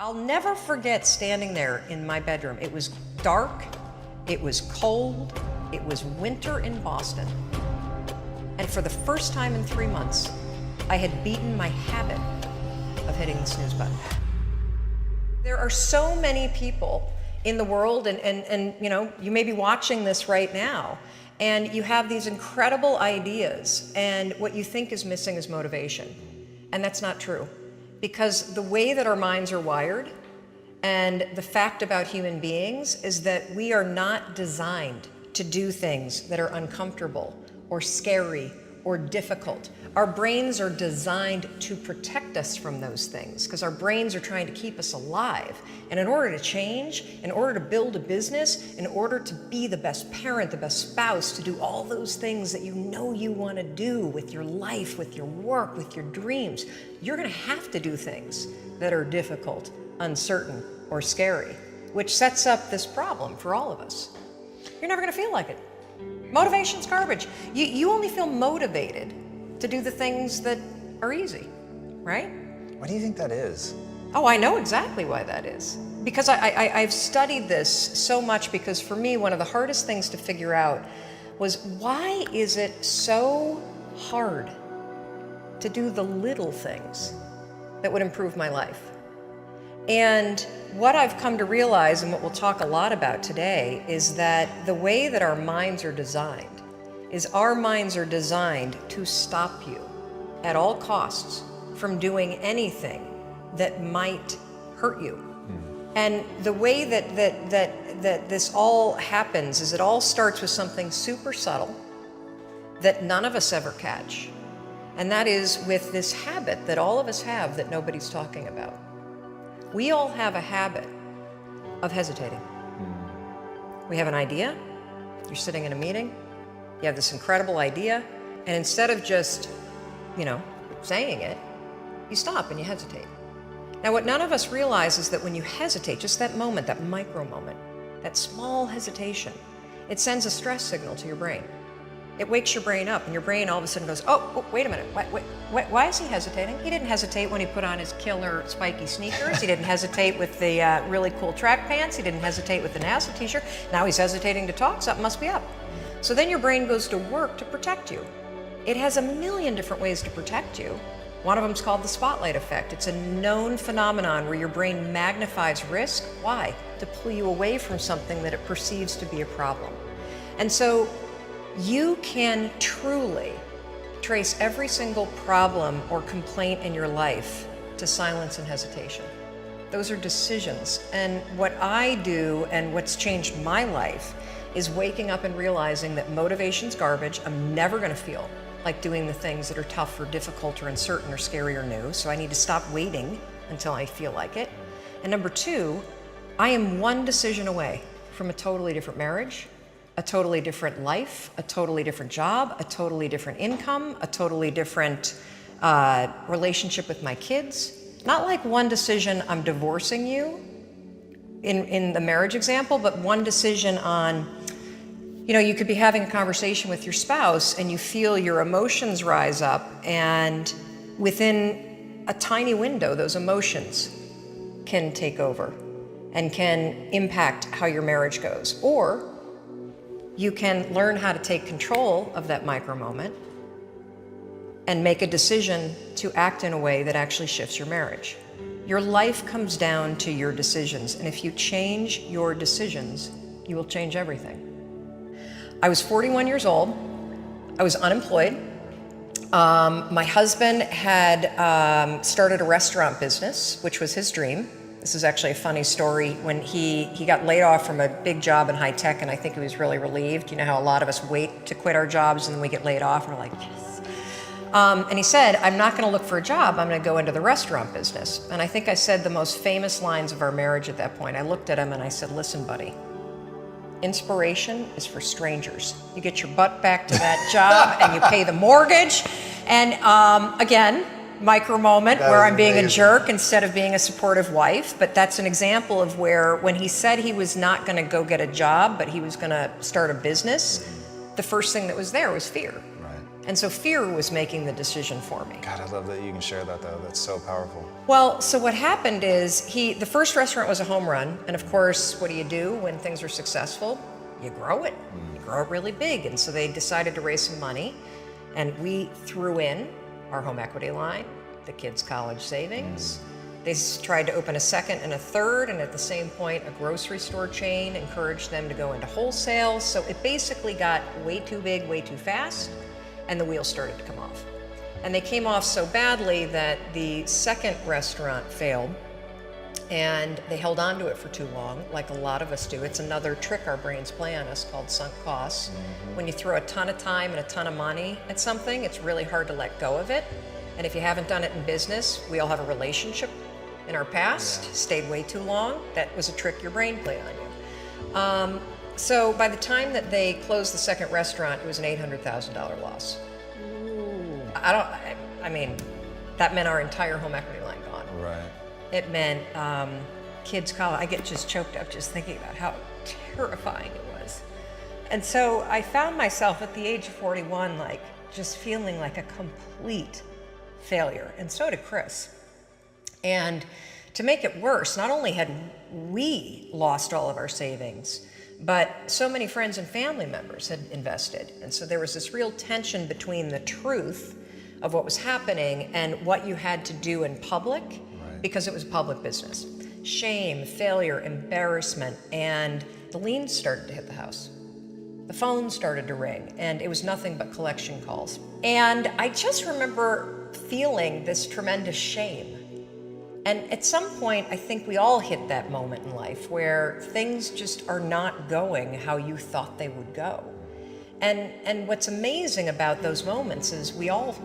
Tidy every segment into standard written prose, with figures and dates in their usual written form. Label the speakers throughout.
Speaker 1: I'll never forget standing there in my bedroom. It was dark, it was cold, it was winter in Boston. And for the first time in 3 months, I had beaten my habit of hitting the snooze button. There are so many people in the world, and you know, you may be watching this right now, and you have these incredible ideas, and what you think is missing is motivation. And that's not true. Because the way that our minds are wired and the fact about human beings is that we are not designed to do things that are uncomfortable or scary or difficult. Our brains are designed to protect us from those things because our brains are trying to keep us alive. And in order to change, in order to build a business, in order to be the best parent, the best spouse, to do all those things that you know you want to do with your life, with your work, with your dreams, you're going to have to do things that are difficult, uncertain, or scary, which sets up this problem for all of us. You're never going to feel like it. Motivation's garbage. You only feel motivated to do the things that are easy, right?
Speaker 2: Why do you think that is?
Speaker 1: Oh, I know exactly why that is. Because I've studied this so much, because for me, one of the hardest things to figure out was, why is it so hard to do the little things that would improve my life? And what I've come to realize, and what we'll talk a lot about today, is that the way that our minds are designed is our minds are designed to stop you at all costs from doing anything that might hurt you. And the way that this all happens is it all starts with something super subtle that none of us ever catch. And that is with this habit that all of us have that nobody's talking about. We all have a habit of hesitating. We have an idea, you're sitting in a meeting, you have this incredible idea, and instead of just, saying it, you stop and you hesitate. Now, what none of us realize is that when you hesitate, just that moment, that micro moment, that small hesitation, it sends a stress signal to your brain. It wakes your brain up, and your brain all of a sudden goes, oh, wait a minute, why is he hesitating? He didn't hesitate when he put on his killer spiky sneakers. He didn't hesitate with the really cool track pants. He didn't hesitate with the NASA t-shirt. Now he's hesitating to talk, something must be up. So then your brain goes to work to protect you. It has a million different ways to protect you. One of them is called the spotlight effect. It's a known phenomenon where your brain magnifies risk. Why? To pull you away from something that it perceives to be a problem. And so you can truly trace every single problem or complaint in your life to silence and hesitation. Those are decisions. And what I do, and what's changed my life, is waking up and realizing that motivation's garbage. I'm never going to feel like doing the things that are tough or difficult or uncertain or scary or new. So I need to stop waiting until I feel like it. And number two, I am one decision away from a totally different marriage, a totally different life, a totally different job, a totally different income, a totally different relationship with my kids. Not like one decision, I'm divorcing you in the marriage example, but one decision on, you could be having a conversation with your spouse and you feel your emotions rise up, and within a tiny window, those emotions can take over and can impact how your marriage goes. Or you can learn how to take control of that micro moment and make a decision to act in a way that actually shifts your marriage. Your life comes down to your decisions, and if you change your decisions, you will change everything. I was 41 years old. I was unemployed. My husband had started a restaurant business, which was his dream. This is actually a funny story. When he got laid off from a big job in high tech, and I think he was really relieved. You know how a lot of us wait to quit our jobs and then we get laid off and we're like, yes. And he said, I'm not going to look for a job. I'm going to go into the restaurant business. And I think I said the most famous lines of our marriage at that point. I looked at him and I said, listen, buddy, inspiration is for strangers. You get your butt back to that job and you pay the mortgage. And again, micro moment where I'm being a jerk instead of being a supportive wife. But that's an example of where, when he said he was not going to go get a job, but he was going to start a business, the first thing that was there was fear.
Speaker 2: Right.
Speaker 1: And so fear was making the decision for me.
Speaker 2: God, I love that you can share that though. That's so powerful.
Speaker 1: Well, so what happened is the first restaurant was a home run. And of course, what do when things are successful? You grow it. You grow it really big. And so they decided to raise some money. And we threw in our home equity line, the kids' college savings. They tried to open a second and a third, and at the same point, a grocery store chain encouraged them to go into wholesale. So it basically got way too big, way too fast, and the wheels started to come off. And they came off so badly that the second restaurant failed, and they held on to it for too long, like a lot of us do. It's another trick our brains play on us called sunk costs. When you throw a ton of time and a ton of money at something, it's really hard to let go of it. And if you haven't done it in business, we all have a relationship in our past, stayed way too long. That was a trick your brain played on you. So by the time that they closed the second restaurant, it was an $800,000 loss. Ooh. I mean, that meant our entire home equity line gone.
Speaker 2: Right.
Speaker 1: It meant kids' college. I get just choked up just thinking about how terrifying it was. And so I found myself at the age of 41, like just feeling like a complete failure. And so did Chris. And to make it worse, not only had we lost all of our savings, but so many friends and family members had invested. And so there was this real tension between the truth of what was happening and what you had to do in public, because it was public business. Shame, failure, embarrassment, and the liens started to hit the house. The phone started to ring, and it was nothing but collection calls. And I just remember feeling this tremendous shame. And at some point, I think we all hit that moment in life where things just are not going how you thought they would go. And what's amazing about those moments is we all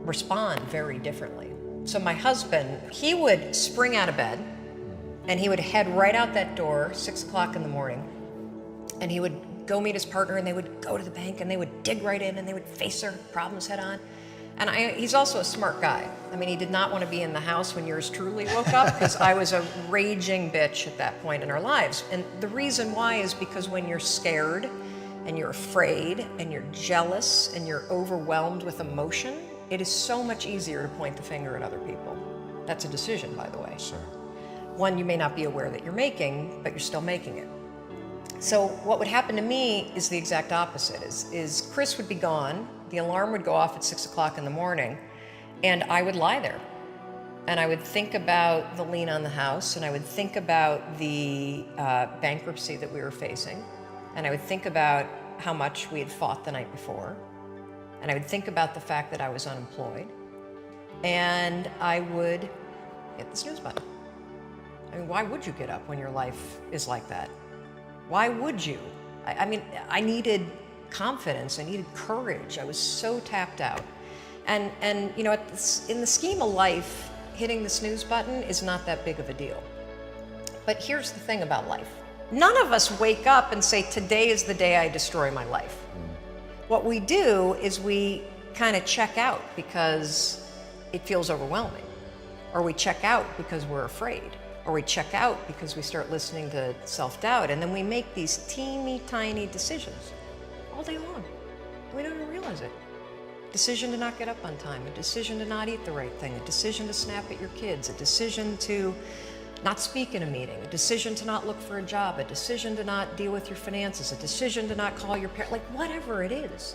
Speaker 1: respond very differently. So my husband, he would spring out of bed and he would head right out that door, 6 o'clock in the morning, and he would go meet his partner, and they would go to the bank and they would dig right in and they would face their problems head on. And he's also a smart guy. I mean, he did not want to be in the house when yours truly woke up, because I was a raging bitch at that point in our lives. And the reason why is because when you're scared and you're afraid and you're jealous and you're overwhelmed with emotion, it is so much easier to point the finger at other people. That's a decision, by the way.
Speaker 2: Sure.
Speaker 1: One you may not be aware that you're making, but you're still making it. So what would happen to me is the exact opposite. Is Chris would be gone, the alarm would go off at 6 o'clock in the morning, and I would lie there. And I would think about the lien on the house, and I would think about the bankruptcy that we were facing, and I would think about how much we had fought the night before, and I would think about the fact that I was unemployed, and I would hit the snooze button. I mean, why would you get up when your life is like that? Why would you? I mean, I needed confidence, I needed courage. I was so tapped out. And you know, in the scheme of life, hitting the snooze button is not that big of a deal. But here's the thing about life. None of us wake up and say, today is the day I destroy my life. What we do is we kind of check out because it feels overwhelming. Or we check out because we're afraid. Or we check out because we start listening to self-doubt. And then we make these teeny tiny decisions all day long. We don't even realize it. Decision to not get up on time, a decision to not eat the right thing, a decision to snap at your kids, a decision to not speak in a meeting, a decision to not look for a job, a decision to not deal with your finances, a decision to not call your parents, like whatever it is.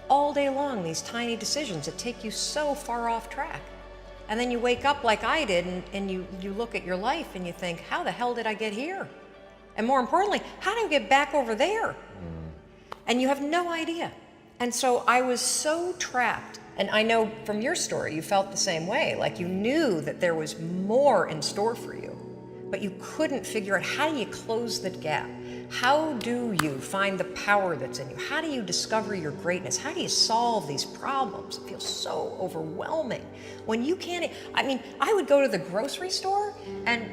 Speaker 1: All day long, these tiny decisions that take you so far off track. And then you wake up like I did and you look at your life and you think, how the hell did I get here? And more importantly, how do I get back over there? And you have no idea. And so I was so trapped. And I know from your story, you felt the same way. Like you knew that there was more in store for you, but you couldn't figure out, how do you close the gap? How do you find the power that's in you? How do you discover your greatness? How do you solve these problems? It feels so overwhelming when you can't. I mean, I would go to the grocery store and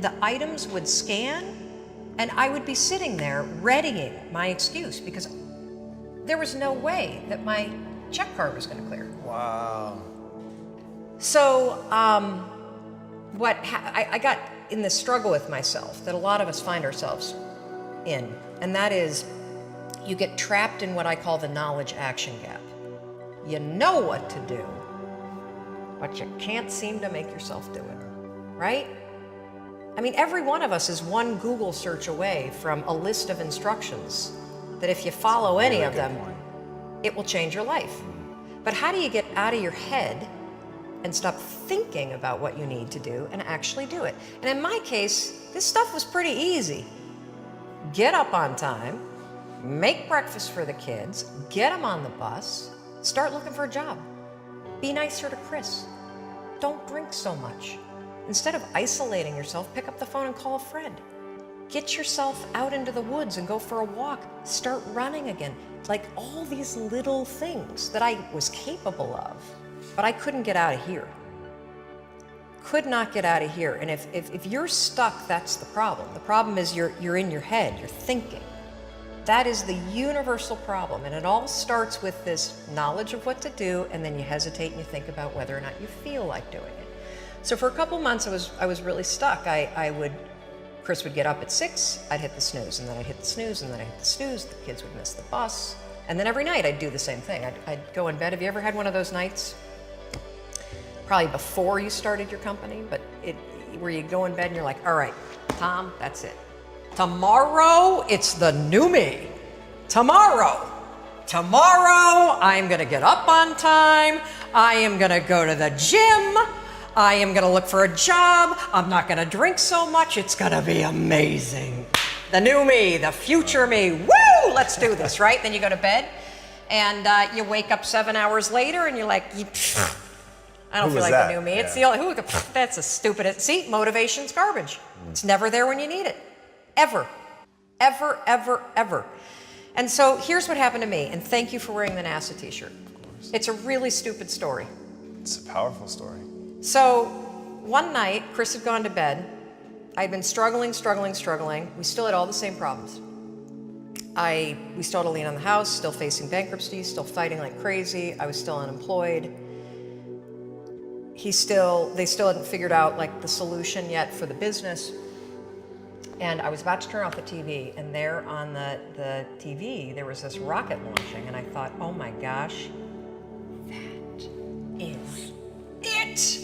Speaker 1: the items would scan and I would be sitting there readying my excuse because there was no way that my check card was going to clear.
Speaker 2: Wow.
Speaker 1: So I got in this struggle with myself that a lot of us find ourselves in, and that is you get trapped in what I call the knowledge action gap. You know what to do, but you can't seem to make yourself do it, right? I mean, every one of us is one Google search away from a list of instructions that if you follow any of them, it will change your life. But how do you get out of your head and stop thinking about what you need to do and actually do it? And in my case, this stuff was pretty easy. Get up on time, make breakfast for the kids, get them on the bus, start looking for a job. Be nicer to Chris. Don't drink so much. Instead of isolating yourself, pick up the phone and call a friend. Get yourself out into the woods and go for a walk. Start running again. Like all these little things that I was capable of, but I couldn't get out of here. Could not get out of here. And if you're stuck, that's the problem. The problem is you're in your head, you're thinking. That is the universal problem. And it all starts with this knowledge of what to do, and then you hesitate and you think about whether or not you feel like doing it. So for a couple months, I was really stuck. Chris would get up at 6, I'd hit the snooze, and then I'd hit the snooze, and then I'd hit the snooze, the kids would miss the bus. And then every night I'd do the same thing. I'd go in bed. Have you ever had one of those nights? Probably before you started your company, but where you go in bed and you're like, all right, Tom, that's it. Tomorrow, it's the new me. Tomorrow, I'm gonna get up on time. I am gonna go to the gym. I am gonna look for a job. I'm not gonna drink so much. It's gonna be amazing. The new me, the future me. Woo! Let's do this, right? Then you go to bed, and you wake up 7 hours later, and you're like, I don't feel like the new me. It's the only, that's a stupid, see, motivation's garbage. It's never there when you need it. Ever. Ever, ever, ever. And so here's what happened to me, and thank you for wearing the NASA t-shirt. It's a really stupid story.
Speaker 2: It's a powerful story.
Speaker 1: So one night, Chris had gone to bed. I'd been struggling. We still had all the same problems. We still had a lien on the house, still facing bankruptcy, still fighting like crazy. I was still unemployed. They still hadn't figured out like the solution yet for the business. And I was about to turn off the TV, and there on the TV, there was this rocket launching, and I thought, oh my gosh, that is it.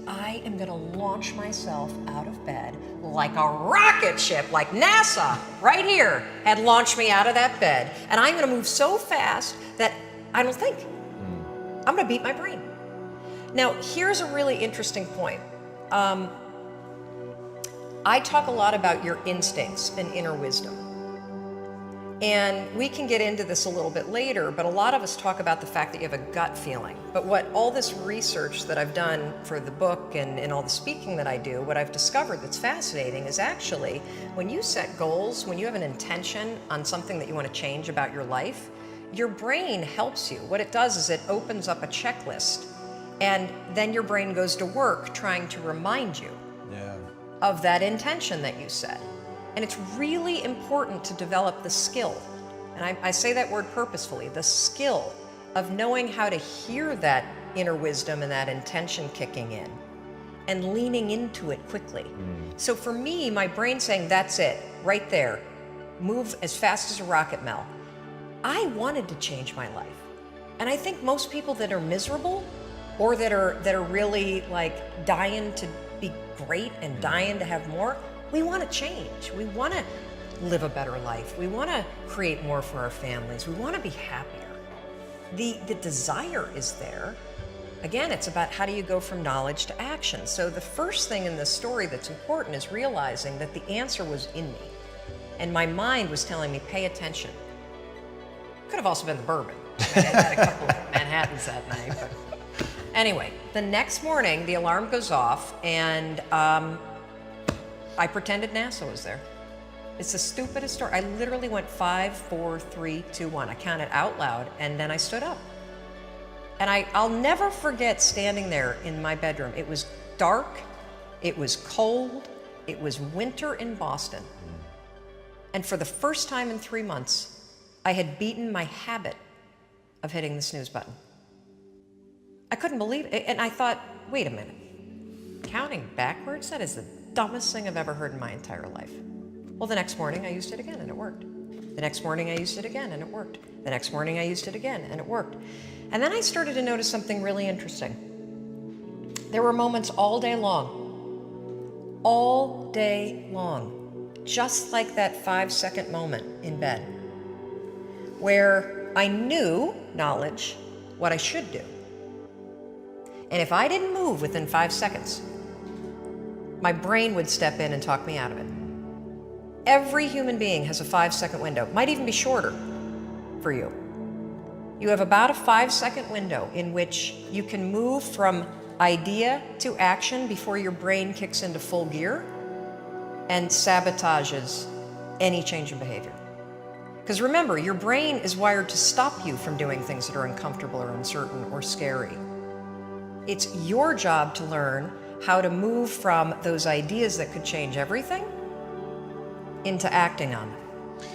Speaker 1: I am gonna launch myself out of bed like a rocket ship, like NASA, right here, had launched me out of that bed. And I'm gonna move so fast that I don't think. I'm gonna beat my brain. Now, here's a really interesting point. I talk a lot about your instincts and inner wisdom. And we can get into this a little bit later, but a lot of us talk about the fact that you have a gut feeling. But what all this research that I've done for the book and all the speaking that I do, what I've discovered that's fascinating is actually when you set goals, when you have an intention on something that you want to change about your life, your brain helps you. What it does is it opens up a checklist, and then your brain goes to work trying to remind you of that intention that you set. And it's really important to develop the skill, and I say that word purposefully, the skill of knowing how to hear that inner wisdom and that intention kicking in and leaning into it quickly. So for me, my brain saying, that's it, right there, move as fast as a rocket, Mel. I wanted to change my life. And I think most people that are miserable or that are really like dying to be great and dying to have more, we want to change. We want to live a better life. We want to create more for our families. We want to be happier. The desire is there. Again, it's about how do you go from knowledge to action. So the first thing in this story that's important is realizing that the answer was in me. And my mind was telling me, pay attention. Could have also been the bourbon. I had a couple of Manhattans that night. But anyway, the next morning, the alarm goes off, and I pretended NASA was there. It's the stupidest story. I literally went 5, 4, 3, 2, 1. I counted out loud, and then I stood up. And I'll never forget standing there in my bedroom. It was dark, it was cold, it was winter in Boston. And for the first time in 3 months, I had beaten my habit of hitting the snooze button. I couldn't believe it, and I thought, wait a minute. Counting backwards? That is the dumbest thing I've ever heard in my entire life. Well, the next morning I used it again, and it worked. The next morning I used it again, and it worked. The next morning I used it again, and it worked. And then I started to notice something really interesting. There were moments all day long, just like that 5-second moment in bed, where I knew, knowledge, what I should do. And if I didn't move within 5 seconds, my brain would step in and talk me out of it. Every human being has a 5-second window, might even be shorter for you. You have about a 5-second window in which you can move from idea to action before your brain kicks into full gear and sabotages any change in behavior. Because remember, your brain is wired to stop you from doing things that are uncomfortable or uncertain or scary. It's your job to learn how to move from those ideas that could change everything into acting on them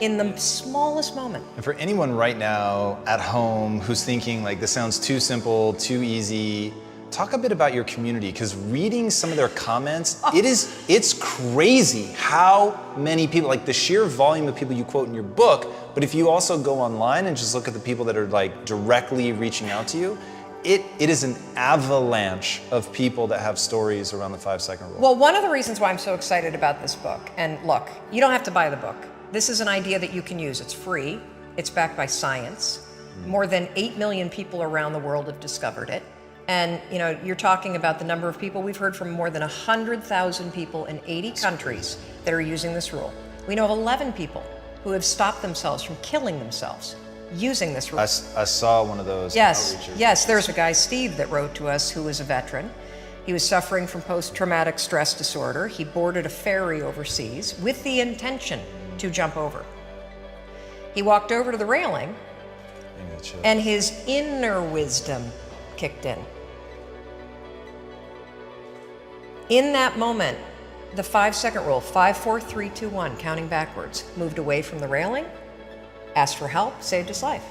Speaker 1: in the smallest moment.
Speaker 2: And for anyone right now at home who's thinking like, this sounds too simple, too easy, talk a bit about your community, because reading some of their comments, it's crazy how many people, like the sheer volume of people you quote in your book, but if you also go online and just look at the people that are like directly reaching out to you, it is an avalanche of people that have stories around the 5-second rule.
Speaker 1: Well, one of the reasons why I'm so excited about this book, and look, you don't have to buy the book. This is an idea that you can use. It's free. It's backed by science. More than 8 million people around the world have discovered it. And you know, you're talking about the number of people. We've heard from more than 100,000 people in 80 countries that are using this rule. We know of 11 people who have stopped themselves from killing themselves using this rule.
Speaker 2: I saw one of those outreaches.
Speaker 1: Yes, there's a guy, Steve, that wrote to us who was a veteran. He was suffering from post-traumatic stress disorder. He boarded a ferry overseas with the intention to jump over. He walked over to the railing and his inner wisdom kicked in. In that moment, the 5-second rule, 5, 4, 3, 2, 1, counting backwards, moved away from the railing, asked for help, saved his life.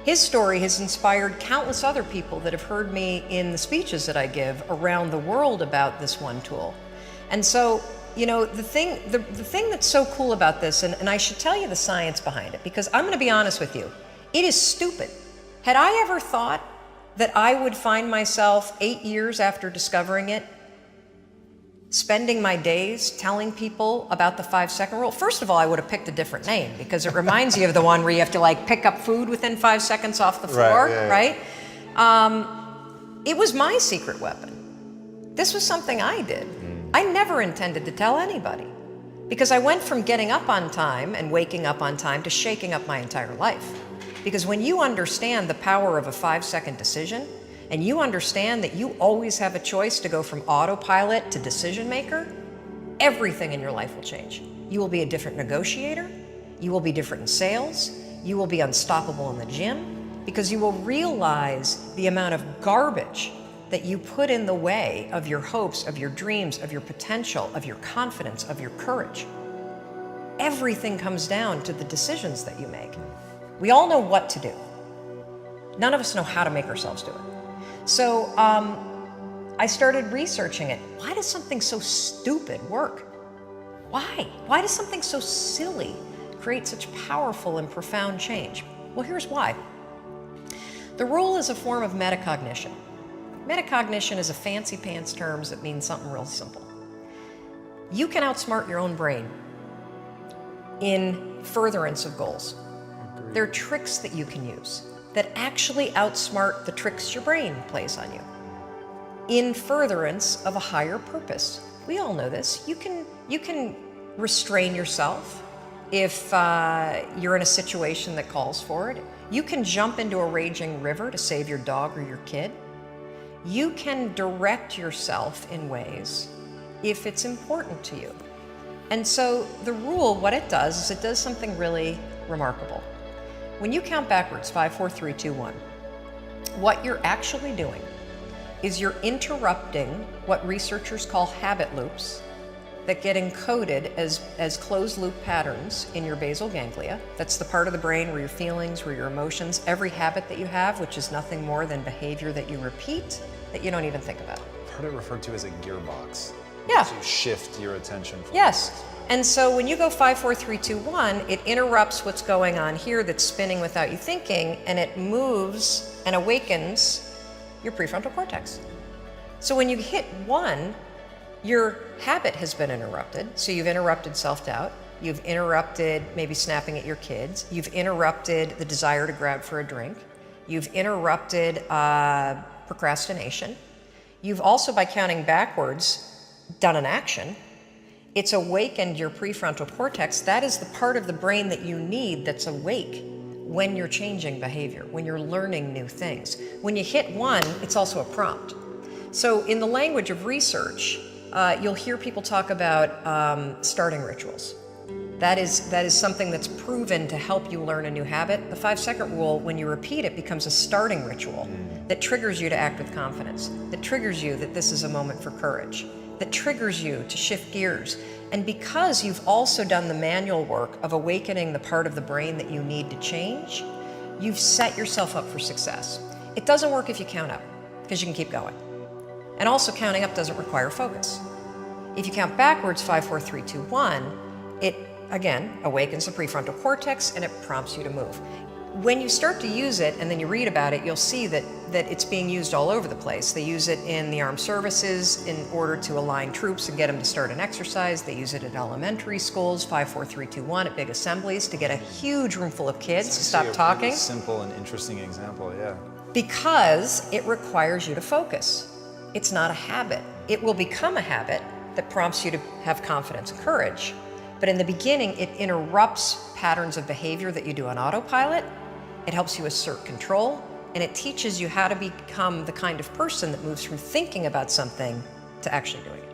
Speaker 1: His story has inspired countless other people that have heard me in the speeches that I give around the world about this one tool. And so, you know, the thing that's so cool about this, and I should tell you the science behind it, because I'm going to be honest with you, it is stupid. Had I ever thought that I would find myself 8 years after discovering it, spending my days telling people about the 5-second rule? First of all, I would have picked a different name, because it reminds you of the one where you have to like pick up food within 5 seconds off the floor, right? It was my secret weapon. This was something I did. I never intended to tell anybody, because I went from getting up on time and waking up on time to shaking up my entire life. Because when you understand the power of a 5-second decision, and you understand that you always have a choice to go from autopilot to decision maker, everything in your life will change. You will be a different negotiator, you will be different in sales, you will be unstoppable in the gym, because you will realize the amount of garbage that you put in the way of your hopes, of your dreams, of your potential, of your confidence, of your courage. Everything comes down to the decisions that you make. We all know what to do. None of us know how to make ourselves do it. So I started researching it. Why does something so stupid work? Why? Why does something so silly create such powerful and profound change? Well, here's why. The rule is a form of metacognition. Metacognition is a fancy pants term that means something real simple. You can outsmart your own brain in furtherance of goals. There are tricks that you can use that actually outsmart the tricks your brain plays on you in furtherance of a higher purpose. We all know this. You can restrain yourself if you're in a situation that calls for it. You can jump into a raging river to save your dog or your kid. You can direct yourself in ways if it's important to you. And so the rule, what it does is it does something really remarkable. When you count backwards, 5, 4, 3, 2, 1, what you're actually doing is you're interrupting what researchers call habit loops that get encoded as closed loop patterns in your basal ganglia. That's the part of the brain where your feelings, where your emotions, every habit that you have, which is nothing more than behavior that you repeat that you don't even think about.
Speaker 2: I've heard it referred to as a gearbox.
Speaker 1: Yeah.
Speaker 2: To shift your attention.
Speaker 1: Yes. And so when you go 5, 4, 3, 2, 1, it interrupts what's going on here that's spinning without you thinking, and it moves and awakens your prefrontal cortex. So when you hit 1, your habit has been interrupted. So you've interrupted self-doubt. You've interrupted maybe snapping at your kids. You've interrupted the desire to grab for a drink. You've interrupted procrastination. You've also, by counting backwards, done an action. It's awakened your prefrontal cortex. That is the part of the brain that you need that's awake when you're changing behavior, when you're learning new things. When you hit 1, it's also a prompt. So in the language of research, you'll hear people talk about starting rituals. That is something that's proven to help you learn a new habit. The 5-second rule, when you repeat it, becomes a starting ritual that triggers you to act with confidence, that triggers you that this is a moment for courage, that triggers you to shift gears. And because you've also done the manual work of awakening the part of the brain that you need to change, you've set yourself up for success. It doesn't work if you count up, because you can keep going. And also counting up doesn't require focus. If you count backwards, 5, 4, 3, 2, 1, it again awakens the prefrontal cortex and it prompts you to move. When you start to use it and then you read about it, you'll see that it's being used all over the place. They use it in the armed services in order to align troops and get them to start an exercise. They use it at elementary schools, 5, 4, 3, 2, 1, at big assemblies to get a huge room full of kids to stop talking.
Speaker 2: Simple and interesting example, yeah.
Speaker 1: Because it requires you to focus. It's not a habit. It will become a habit that prompts you to have confidence and courage. But in the beginning, it interrupts patterns of behavior that you do on autopilot. It helps you assert control, and it teaches you how to become the kind of person that moves from thinking about something to actually doing it.